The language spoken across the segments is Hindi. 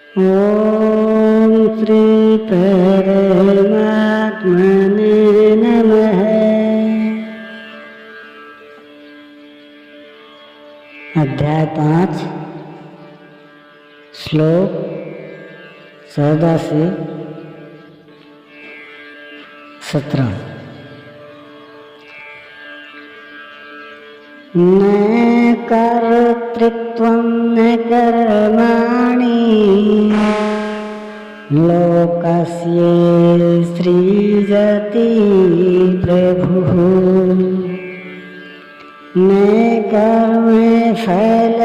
ओम श्री परमात्मने नमः। अध्याय 5 श्लोक 14 से 17। न कर्तृत्वं न कर्माणि लोकस्य सृजति प्रभुः। न कर्म फल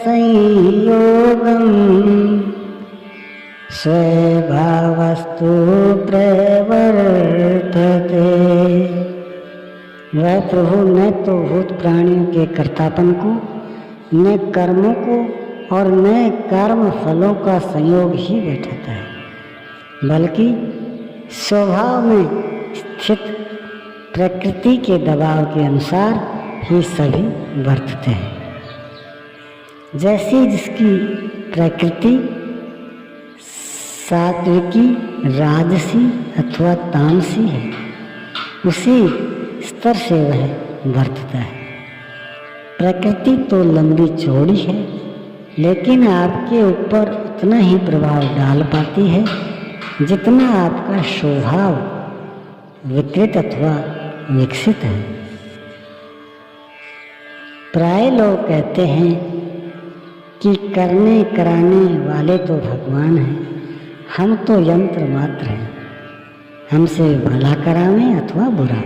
संयोगं स्वभावस्तु प्रवर्तते। वह प्रभु न तो भूत प्राणियों के कर्तापन को, न कर्मों को और न कर्म फलों का संयोग ही बैठाता है, बल्कि स्वभाव में स्थित प्रकृति के दबाव के अनुसार ही सभी वर्तते हैं। जैसी जिसकी प्रकृति सात्विकी, राजसी अथवा तामसी है, उसी स्तर से वह वर्तता है। प्रकृति तो लंबी चौड़ी है, लेकिन आपके ऊपर उतना ही प्रभाव डाल पाती है जितना आपका स्वभाव विकृत अथवा विकसित है। प्राय लोग कहते हैं कि करने कराने वाले तो भगवान हैं, हम तो यंत्र मात्र हैं, हमसे भला करावें अथवा बुरा।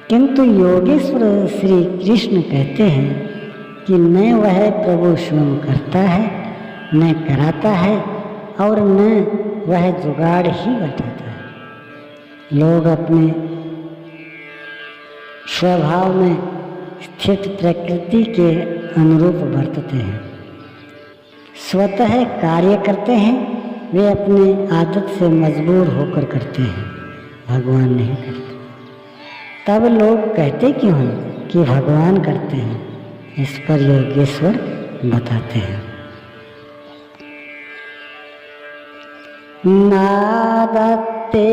किंतु योगेश्वर श्री कृष्ण कहते हैं कि न वह प्रभु स्वयं करता है, न कराता है और न वह जुगाड़ ही बैठाता है। लोग अपने स्वभाव में स्थित प्रकृति के अनुरूप वर्तते हैं, स्वतः कार्य करते हैं। वे अपने आदत से मजबूर होकर करते हैं, भगवान नहीं करते। तब लोग कहते क्यों हैं कि भगवान करते हैं? इस पर योगेश्वर बताते हैं। नादत्ते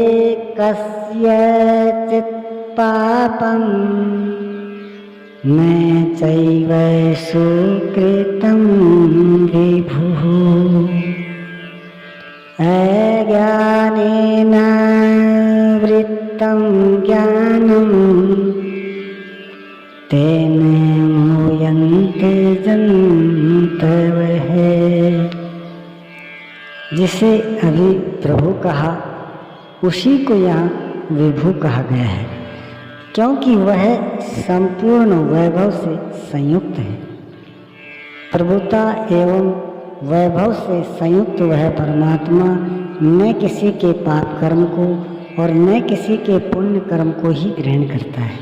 कस्यचित् पापं न चैव सुकृतं विभुः। अज्ञानेन वृत्तं ज्ञानं तेन मोयन्ते जन्तवः। जिसे अभी प्रभु कहा, उसी को यहाँ विभु कहा गया है, क्योंकि वह संपूर्ण वैभव से संयुक्त है। प्रभुता एवं वैभव से संयुक्त वह परमात्मा न किसी के पाप कर्म को और न किसी के पुण्य कर्म को ही ग्रहण करता है।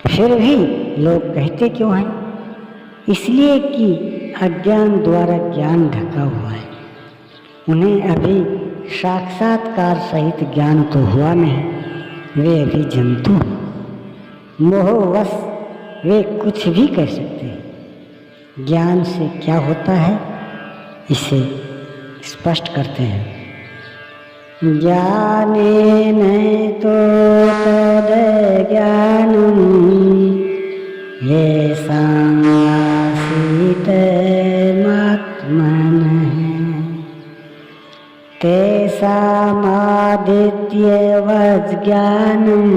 फिर भी लोग कहते क्यों हैं? इसलिए कि अज्ञान द्वारा ज्ञान ढका हुआ है। उन्हें अभी साक्षात्कार सहित ज्ञान तो हुआ नहीं, वे अभी जंतु हैं। मोहवश वे कुछ भी कह सकते हैं। ज्ञान से क्या होता है, इसे स्पष्ट करते हैं। ज्ञानेन तो तद्ज्ञानं येषां आसीतमात्मनः तेषामादित्यवत् ज्ञानं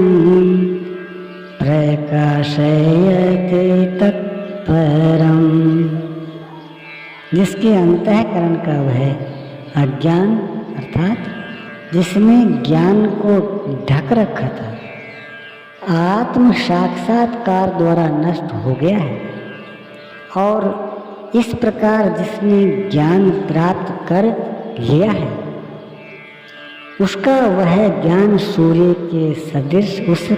प्रकाशयते तत्परम्। जिसके अंतःकरण का वह अज्ञान अर्थात जिसने ज्ञान को ढक रखा था, आत्म साक्षात्कार द्वारा नष्ट हो गया है। और इस प्रकार जिसने ज्ञान प्राप्त कर लिया है, उसका वह ज्ञान सूर्य के सदृश उस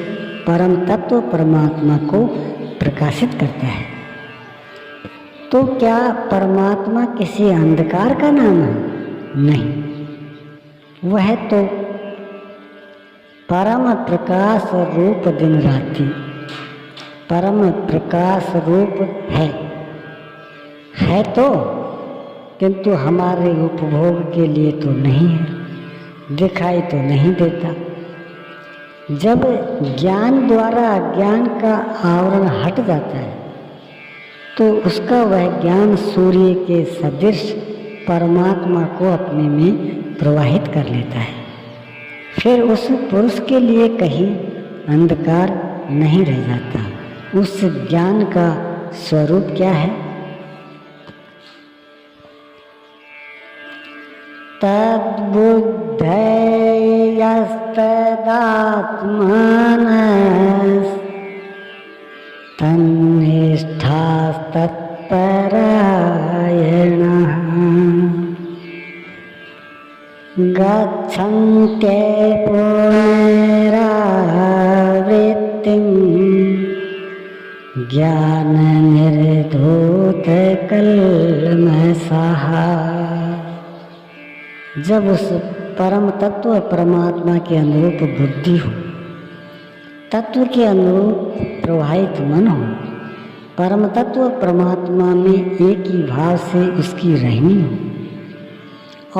परम तत्व परमात्मा को प्रकाशित करता है। तो क्या परमात्मा किसी अंधकार का नाम है? नहीं, वह तो परम प्रकाश रूप दिन रात्रि परम प्रकाश रूप है तो किंतु हमारे उपभोग के लिए तो नहीं है, दिखाई तो नहीं देता। जब ज्ञान द्वारा अज्ञान का आवरण हट जाता है तो उसका वह ज्ञान सूर्य के सदृश परमात्मा को अपने में प्रवाहित कर लेता है। फिर उस पुरुष के लिए कहीं अंधकार नहीं रह जाता। उस ज्ञान का स्वरूप क्या है? तद्बुद्धयस्तदात्मानस् तन्निष्ठास्तत्परायणः गच्छन्ते पुनरावृत्तिं ज्ञाननिर्धूतकल्मषः। जब उस परम तत्व परमात्मा के अनुरूप बुद्धि हो, तत्व के अनुरूप प्रवाहित मन हो, परम तत्व परमात्मा में एक ही भाव से उसकी रहनी हो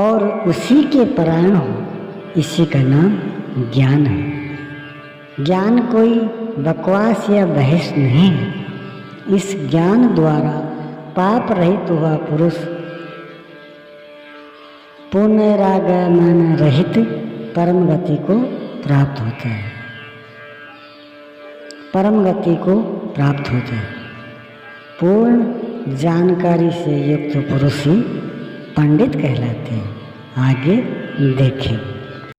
और उसी के परायण हो, इसी का नाम ज्ञान है। ज्ञान कोई बकवास या बहस नहीं है। इस ज्ञान द्वारा पाप रहित हुआ पुरुष पुनरागमन रहित परम गति को प्राप्त होता है। परम गति को प्राप्त होता है। पूर्ण जानकारी से युक्त पुरुष ही पंडित कहलाते हैं। आगे देखें।